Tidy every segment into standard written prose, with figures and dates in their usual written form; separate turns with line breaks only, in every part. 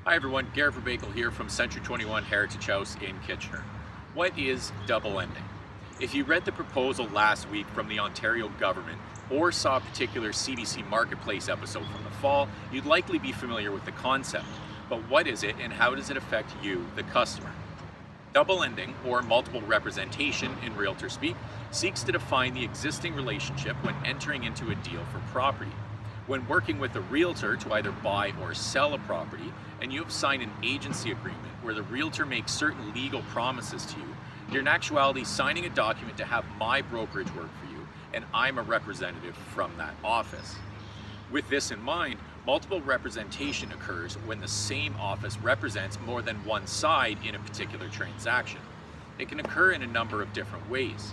Hi everyone, Garrett Verbakel here from Century 21 Heritage House in Kitchener. What is double ending? If you read the proposal last week from the Ontario government or saw a particular CDC Marketplace episode from the fall, you'd likely be familiar with the concept. But what is it and how does it affect you, the customer? Double ending, or multiple representation in Realtor speak, seeks to define the existing relationship when entering into a deal for property. When working with a realtor to either buy or sell a property, and you have signed an agency agreement where the realtor makes certain legal promises to you, you're in actuality signing a document to have my brokerage work for you, and I'm a representative from that office. With this in mind, multiple representation occurs when the same office represents more than one side in a particular transaction. It can occur in a number of different ways,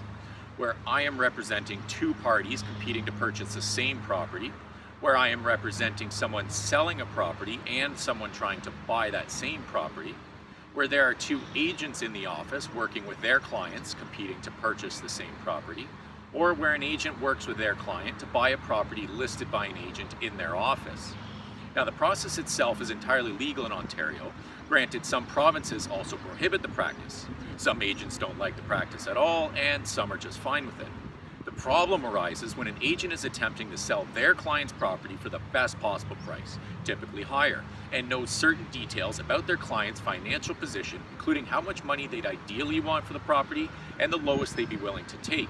where I am representing two parties competing to purchase the same property, where I am representing someone selling a property and someone trying to buy that same property, where there are two agents in the office working with their clients competing to purchase the same property, or where an agent works with their client to buy a property listed by an agent in their office. Now, the process itself is entirely legal in Ontario. Granted, some provinces also prohibit the practice. Some agents don't like the practice at all, and some are just fine with it. The problem arises when an agent is attempting to sell their client's property for the best possible price, typically higher, and knows certain details about their client's financial position, including how much money they'd ideally want for the property and the lowest they'd be willing to take.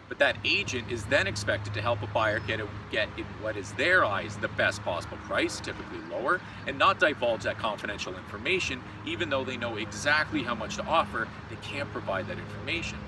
But that agent is then expected to help a buyer get in what is their eyes the best possible price, typically lower, and not divulge that confidential information. Even though they know exactly how much to offer, they can't provide that information.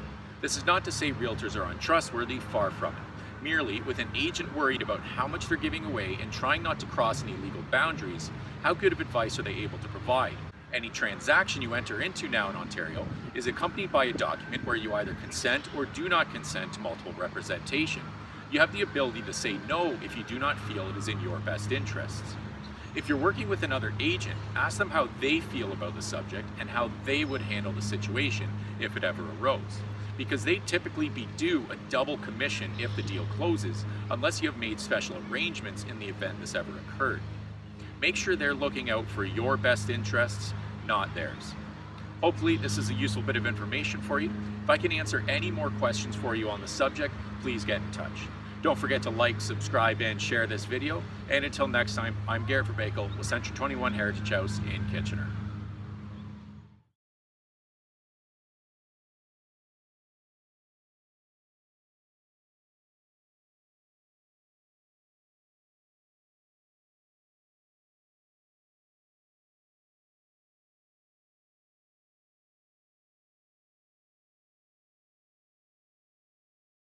This is not to say realtors are untrustworthy, far from it. Merely, with an agent worried about how much they're giving away and trying not to cross any legal boundaries, how good of advice are they able to provide? Any transaction you enter into now in Ontario is accompanied by a document where you either consent or do not consent to multiple representation. You have the ability to say no if you do not feel it is in your best interests. If you're working with another agent, ask them how they feel about the subject and how they would handle the situation if it ever arose, because they typically be due a double commission if the deal closes, unless you have made special arrangements in the event this ever occurred. Make sure they're looking out for your best interests, not theirs. Hopefully this is a useful bit of information for you. If I can answer any more questions for you on the subject, please get in touch. Don't forget to like, subscribe, and share this video. And until next time, I'm Garrett Verbakel with Century 21 Heritage House in Kitchener.